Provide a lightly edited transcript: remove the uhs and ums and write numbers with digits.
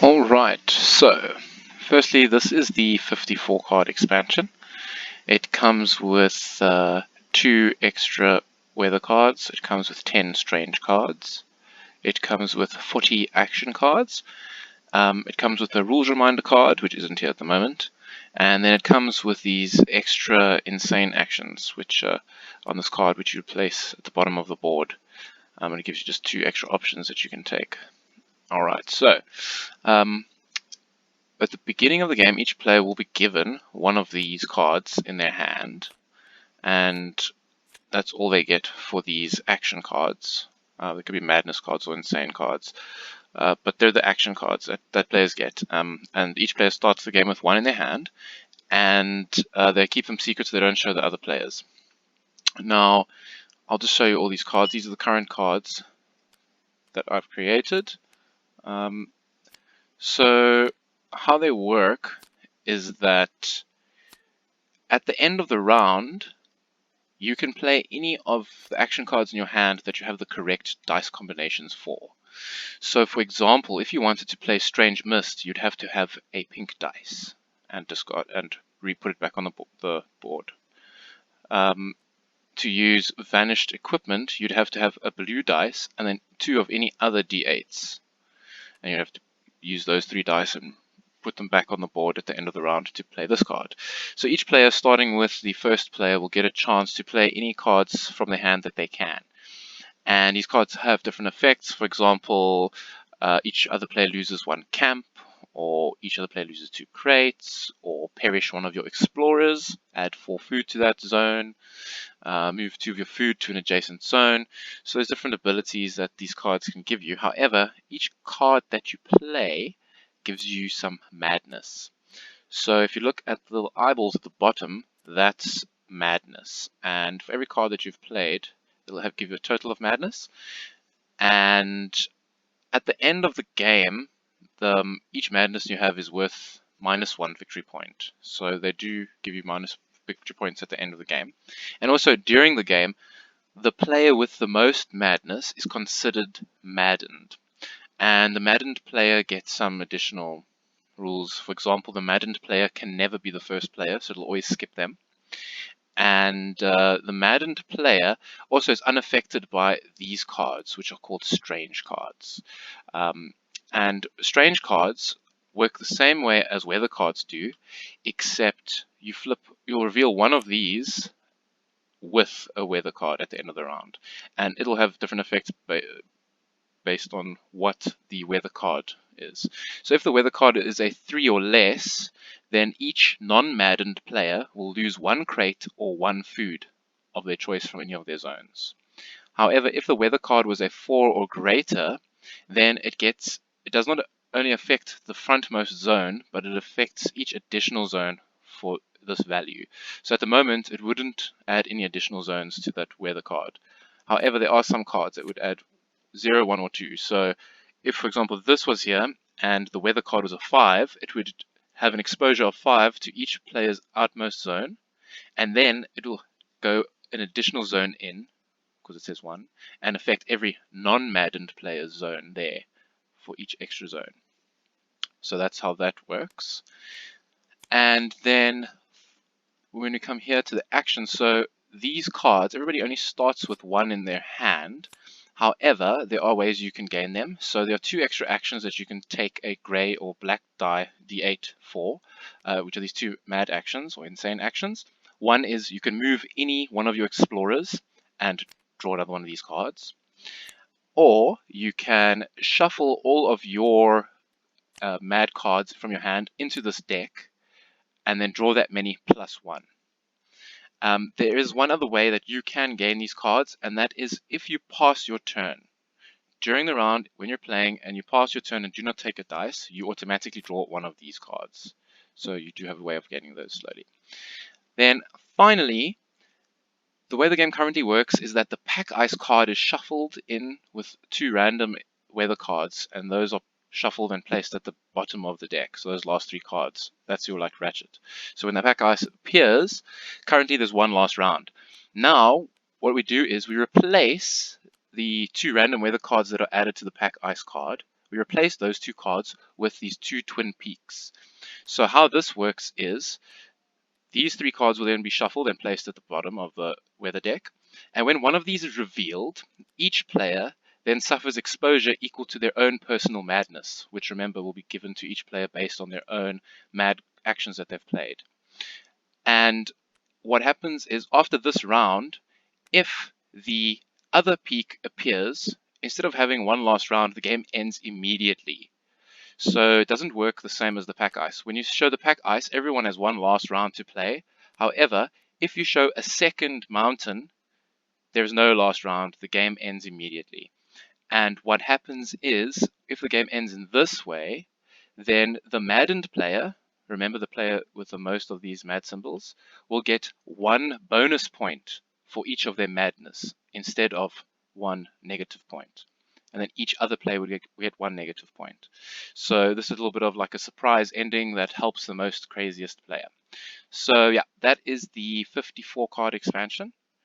Alright, so firstly, this is the 54 card expansion. It comes with 2 extra weather cards, it comes with 10 strange cards, it comes with 40 action cards, it comes with a rules reminder card, which isn't here at the moment, and then it comes with these extra insane actions, which on this card, which you place at the bottom of the board. And it gives you just 2 extra options that you can take. Alright, so at the beginning of the game, each player will be given one of these cards in their hand, and that's all they get for these action cards. They could be madness cards or insane cards, but they're the action cards that players get. And each player starts the game with one in their hand, and they keep them secret so they don't show the other players. Now, I'll just show you all these cards. These are the current cards that I've created. So how they work is that at the end of the round, you can play any of the action cards in your hand that you have the correct dice combinations for. So for example, if you wanted to play Strange Mist, you'd have to have a pink dice and discard and re-put it back on the board. To use Vanished Equipment, you'd have to have a blue dice and then 2 of any other d8s. And you'd have to use those 3 dice and put them back on the board at the end of the round to play this card. So each player, starting with the first player, will get a chance to play any cards from their hand that they can. And these cards have different effects. For example, each other player loses 1 camp, or each other player loses 2 crates, or perish one of your explorers, add 4 food to that zone, move 2 of your food to an adjacent zone. So there's different abilities that these cards can give you. However, each card that you play gives you some madness. So if you look at the little eyeballs at the bottom, that's madness. And for every card that you've played, it'll give you a total of madness. And at the end of the game, each madness you have is worth -1 victory point. So they do give you minus victory points at the end of the game. And also during the game, the player with the most madness is considered maddened. And the maddened player gets some additional rules. For example, the maddened player can never be the first player, so it'll always skip them. And the maddened player also is unaffected by these cards, which are called strange cards. And strange cards work the same way as weather cards do, except you'll reveal one of these with a weather card at the end of the round, and it'll have different effects based on what the weather card is. So if the weather card is a 3 or less, then each non-maddened player will lose 1 crate or 1 food of their choice from any of their zones. However, if the weather card was a 4 or greater, then it does not only affect the frontmost zone, but it affects each additional zone for this value. So at the moment, it wouldn't add any additional zones to that weather card. However, there are some cards that would add 0, 1, or 2. So if, for example, this was here and the weather card was a 5, it would have an exposure of 5 to each player's outmost zone, and then it will go an additional zone in, because it says 1, and affect every non-maddened player's zone there for each extra zone. So that's how that works. And then when we come here to the action, so these cards, everybody only starts with 1 in their hand. However, there are ways you can gain them. So there are 2 extra actions that you can take a grey or black die d8 for, which are these 2 mad actions or insane actions. One is you can move any one of your explorers and draw another one of these cards. Or you can shuffle all of your mad cards from your hand into this deck and then draw that many +1. There is one other way that you can gain these cards, and that is if you pass your turn. During the round, when you're playing and you pass your turn and do not take a dice, you automatically draw one of these cards. So you do have a way of getting those slowly. Then finally, the way the game currently works is that the pack ice card is shuffled in with 2 random weather cards, and those are shuffled and placed at the bottom of the deck. So those last 3 cards, that's your like ratchet. So when the pack ice appears, currently there's 1 last round. Now what we do is we replace the 2 random weather cards that are added to the pack ice card we replace those 2 cards with these 2 twin peaks. So how this works is these 3 cards will then be shuffled and placed at the bottom of the weather deck. And when one of these is revealed, each player then suffers exposure equal to their own personal madness, which remember will be given to each player based on their own mad actions that they've played. And what happens is after this round, if the other peak appears, instead of having one last round, the game ends immediately. So it doesn't work the same as the pack ice. When you show the pack ice, everyone has one last round to play. However, if you show a second mountain, there's no last round. The game ends immediately. And what happens is, if the game ends in this way, then the maddened player, remember the player with the most of these mad symbols, will get 1 bonus point for each of their madness instead of 1 negative point. And then each other player would get 1 negative point. So this is a little bit of like a surprise ending that helps the most craziest player. So yeah, that is the 54 card expansion.